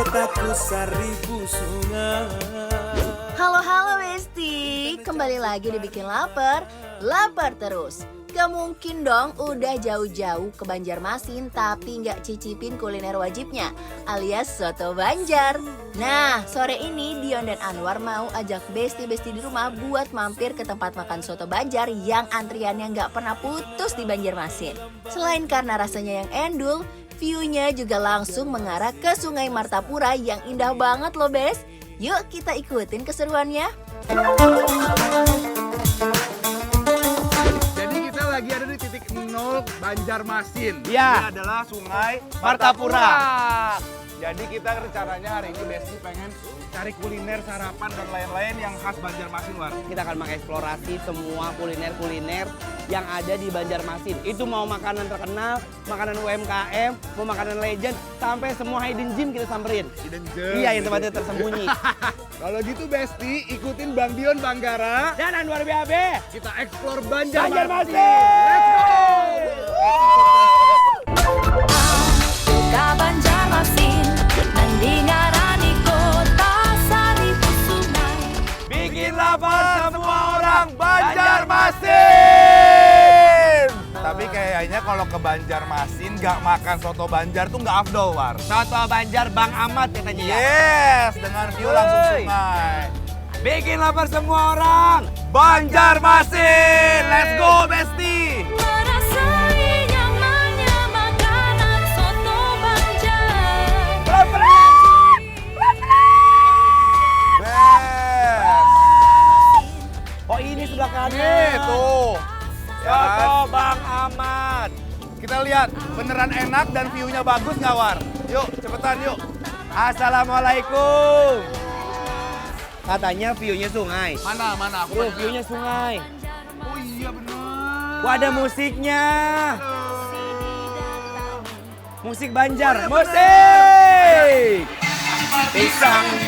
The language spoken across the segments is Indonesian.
kotaku seribu sungai. Halo Besti, kembali lagi dibikin lapar, lapar terus. Gak mungkin dong udah jauh-jauh ke Banjarmasin tapi nggak cicipin kuliner wajibnya alias soto Banjar. Nah, sore ini Dion dan Anwar mau ajak Besti-Besti di rumah buat mampir ke tempat makan soto Banjar yang antriannya nggak pernah putus di Banjarmasin. Selain karena rasanya yang endul, view-nya juga langsung mengarah ke Sungai Martapura yang indah banget loh Bes. Yuk kita ikutin keseruannya. Lagi ada di titik 0 Banjarmasin. Ya. Ini adalah Sungai Martapura. Jadi kita rencananya hari ini Besti pengen cari kuliner, sarapan dan lain-lain yang khas Banjarmasin, War. Kita akan mengeksplorasi semua kuliner-kuliner yang ada di Banjarmasin. Itu mau makanan terkenal, makanan UMKM, mau makanan legend, sampai semua hidden gem kita samperin. Hidden gem. Iya, yang tempatnya tersembunyi. Kalau gitu Besti, ikutin Bang Dion Banggara Dan Anwar BAB. kita explore Banjarmasin. Banjarmasin. Ka Banjarmasin, nandingarani kota seribu sungai. Bikin Lapar semua orang Banjarmasin. Tapi kayaknya kalau ke Banjarmasin nggak makan soto Banjar tuh nggak afdol, War. Soto Banjar Bang Ahmad katanya ya. Yes, dengan view langsung Woi. sungai. Bikin lapar semua orang. Banjarmasin, let's go Besti. Merasai nyamannya makanan soto Banjar. Best. Oh ini sebelah kanan. Gitu. Ya kan? Soto Bang Ahmad. Kita lihat beneran enak dan view-nya bagus nggak, War? Yuk, cepetan yuk. Assalamualaikum. Katanya view-nya sungai. Mana? Aku Tuh, view-nya sungai. Oh iya bener. Wah, ada musiknya. Musik Banjar. Oh, iya, Musik.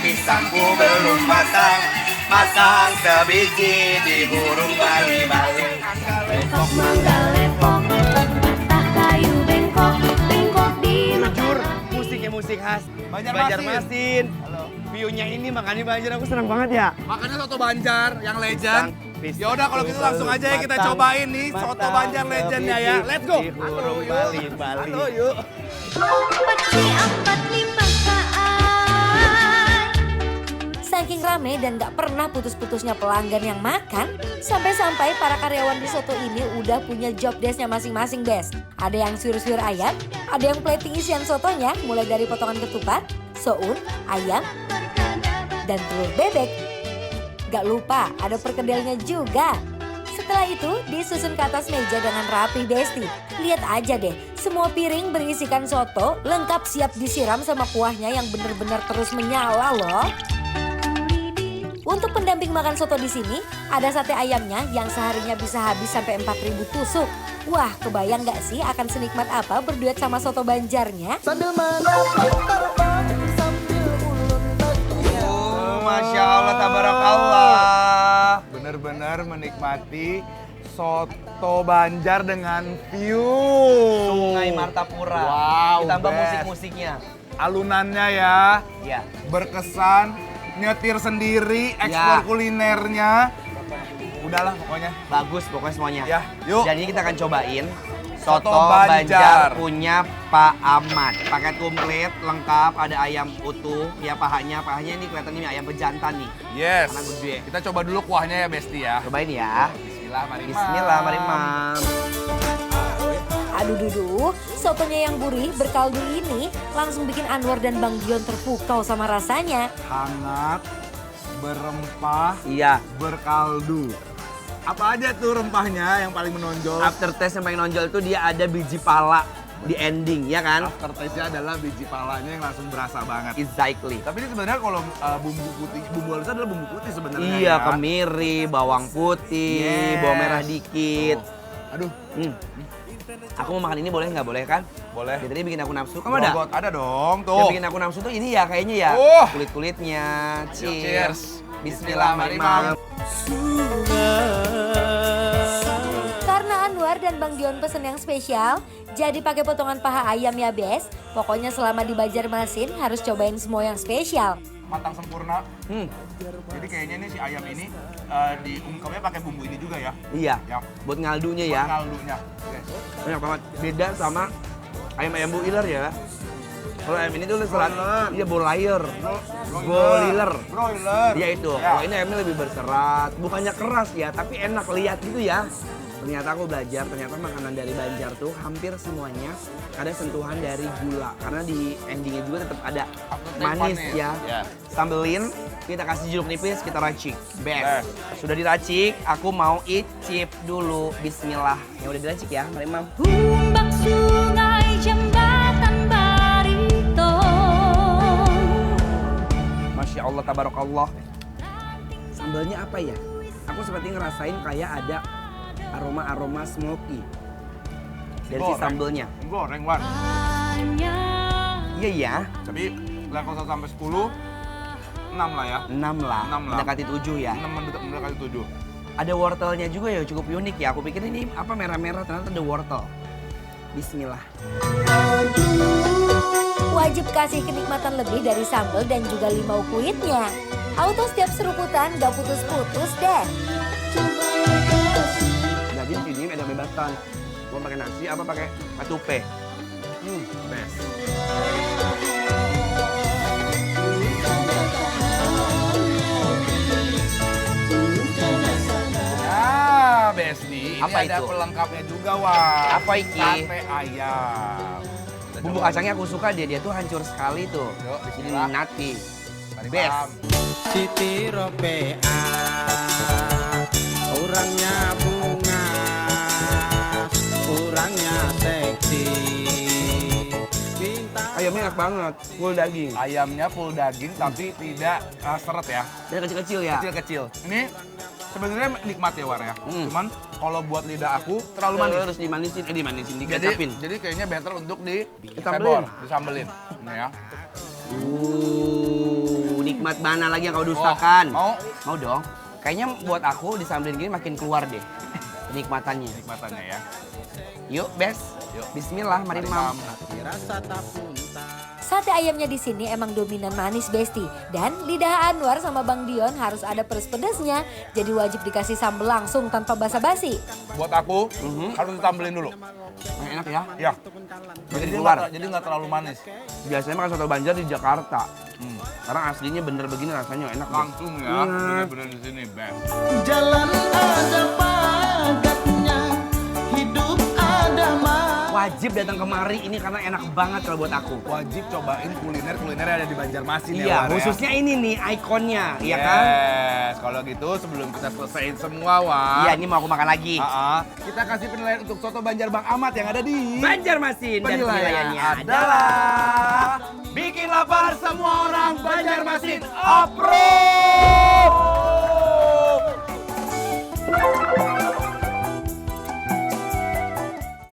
Pisangku belum matang, masang sebiji di burung bali-bali. Lepok mangga lepok, patah kayu bengkok, bengkok di Jujur, musiknya musik khas Banjarmasin. Halo. View-nya ini makanya Banjar aku senang banget ya. Makanya soto Banjar yang legend. Pisang, Ya udah kalau gitu langsung aja ya kita matang, cobain nih soto matang, Banjar legendnya ya. sebiji Let's go. di burung bali-bali. Halo yuk. peci empat lima kaan. Saking rame dan gak pernah putus-putusnya pelanggan yang makan, sampai-sampai para karyawan di soto ini udah punya job desk-nya masing-masing, Bes. Ada yang sayur-sayur ayam, ada yang plating isian sotonya mulai dari potongan ketupat, soun, ayam, dan telur bebek. Gak lupa ada perkedelnya juga. Setelah itu disusun ke atas meja dengan rapi, Besti. Lihat aja deh, semua piring berisikan soto lengkap siap disiram sama kuahnya yang bener-bener terus menyala loh. Untuk pendamping makan soto di sini, ada sate ayamnya yang seharinya bisa habis sampai 4.000 tusuk. Wah, kebayang gak sih akan senikmat apa berduet sama soto Banjarnya? Masya Allah, tabarakallah. Bener-bener menikmati soto Banjar dengan view Sungai Martapura. Wow, Ditambah best. musik-musiknya. Alunannya ya, Ya. berkesan. Nyetir sendiri, eksplor Ya. kulinernya. Udahlah pokoknya. Bagus pokoknya semuanya. Ya, yuk. Dan ini kita akan cobain Soto soto Banjar. Banjar punya Pak Ahmad. Paket komplit, lengkap, ada ayam utuh, ya pahanya ini kelihatan ini ayam pejantan nih. Yes. Karena gede. Kita coba dulu kuahnya ya Besti ya. Cobain ya. Bismillah, mari. Bismillah, mari mam. Aduh duduh, sotonya yang gurih berkaldu ini langsung bikin Anwar dan Bang Dion terpukau sama rasanya. Hangat, berempah, Iya. berkaldu. Apa aja tuh rempahnya yang paling menonjol? Aftertaste yang paling nonjol tuh dia ada biji pala di ending, ya kan? Aftertaste-nya adalah biji palanya yang langsung berasa banget. Exactly. Tapi ini sebenarnya kalau bumbu putih, bumbu halusnya adalah bumbu putih sebenarnya. Iya, ya. kemiri, bawang putih, Yes. bawang merah dikit. Aduh, Aku mau makan ini boleh nggak boleh kan? boleh. Jadi bikin aku nafsu. Kamu ada? Logot, ada dong, Yang tuh. bikin aku nafsu tuh ini ya kayaknya ya. Oh. Kulit-kulitnya. Cheers. Cheers. Bismillah, mari mam. Karena Anwar Anwar dan Bang Dion pesen yang spesial, jadi pakai potongan paha ayam ya Bes. Pokoknya selama di Banjarmasin harus cobain semua yang spesial. Matang sempurna. Jadi kayaknya nih si ayam ini diungkapnya pakai bumbu ini juga ya. Iya, Ya. buat ngaldunya ya. Kaldunya. Yes. Banyak banget. Beda sama ayam-ayam builer ya. Kalau ayam ini tuh serat, iya bolayer. Broiler. Broiler. Iya itu. Ya. Kalau ini ayamnya lebih berserat, bukannya keras ya, tapi enak lihat gitu ya. Ternyata aku belajar, ternyata makanan dari Banjar tuh hampir semuanya ada sentuhan dari gula. Karena di endingnya juga tetap ada manis ya. Ya. Sambelin, kita kasih jeruk nipis, kita racik. Best. Sudah diracik, aku mau icip dulu. Bismillah. Yang udah diracik ya, mari Mam. Ombak sungai jembatan Barito. Masya Allah, tabarakallah. Sambalnya apa ya? Aku seperti ngerasain kayak ada aroma-aroma smoky dari si Goreng. sambelnya. Goreng, Wan. Iya ya, Tapi level 1 sampai 10, 6 lah ya. 6 lah, 6 lah. mendekati 7 ya. 6 mendekati 7. Ada wortelnya juga ya, cukup unik ya. Aku pikir ini apa merah-merah, ternyata ada wortel. Bismillah. Wajib kasih kenikmatan lebih dari sambal dan juga limau kuitnya. Auto setiap seruputan gak putus-putus deh. Jadi di sini ada bebasan. Mau pakai nasi apa pakai atupe? Best. Ya, Besti. Ini Apa ada itu? pelengkapnya juga, Wan. Apa iki? Sate ayam. Bumbu kacangnya aku suka dia tuh hancur sekali tuh. Yuk, Ini bismillah. nati. Mari, Best. Mam. Siti Ropea orangnya bunga, orangnya seksi. Bintang Ayamnya enak banget, full daging. Ayamnya full daging tapi tidak seret ya. Dan kecil-kecil ya. Kecil-kecil. Ini sebenarnya nikmat ya, War ya. Cuman kalau buat lidah aku terlalu Terlalu manis. harus dimanisin, Jadi, dikecapin. jadi kayaknya better untuk Disambelin. disambelin. Ini ya. Nikmat mana lagi yang kau dustakan? Mau? Mau dong. Kayaknya buat aku disambelin gini makin keluar deh kenikmatannya. Nikmatannya ya. Yuk, Bes. Yuk. Bismillah, mari Mam. rasa tak punta. Sate ayamnya di sini emang dominan manis Besti. Dan lidah Anwar sama Bang Dion harus ada pedes-pedesnya. Jadi wajib dikasih sambal langsung tanpa basa-basi. Buat aku harus disambelin dulu. Enak ya. Ya. Jadi Jadi keluar. jadi nggak terlalu manis. Biasanya makan soto Banjar di Jakarta. Karena aslinya bener begini rasanya enak. deh. Langsung ya. Iya. Bener-bener di sini, best. Jalan ada pagatnya, hidup ada Wajib datang kemari ini karena enak banget kalau buat aku. Wajib cobain kuliner yang ada di Banjarmasin ya, Iya, War, ya. khususnya ini nih ikonnya, iya kan? Yes, kalau gitu sebelum kita selesaiin semua, Wan. Iya, ini mau aku makan lagi. Kita kasih penilaian untuk soto Banjar Bang Ahmad yang ada di Banjarmasin dan Penilaiannya penilaiannya adalah adalah bikin lapar semua orang Banjarmasin approve.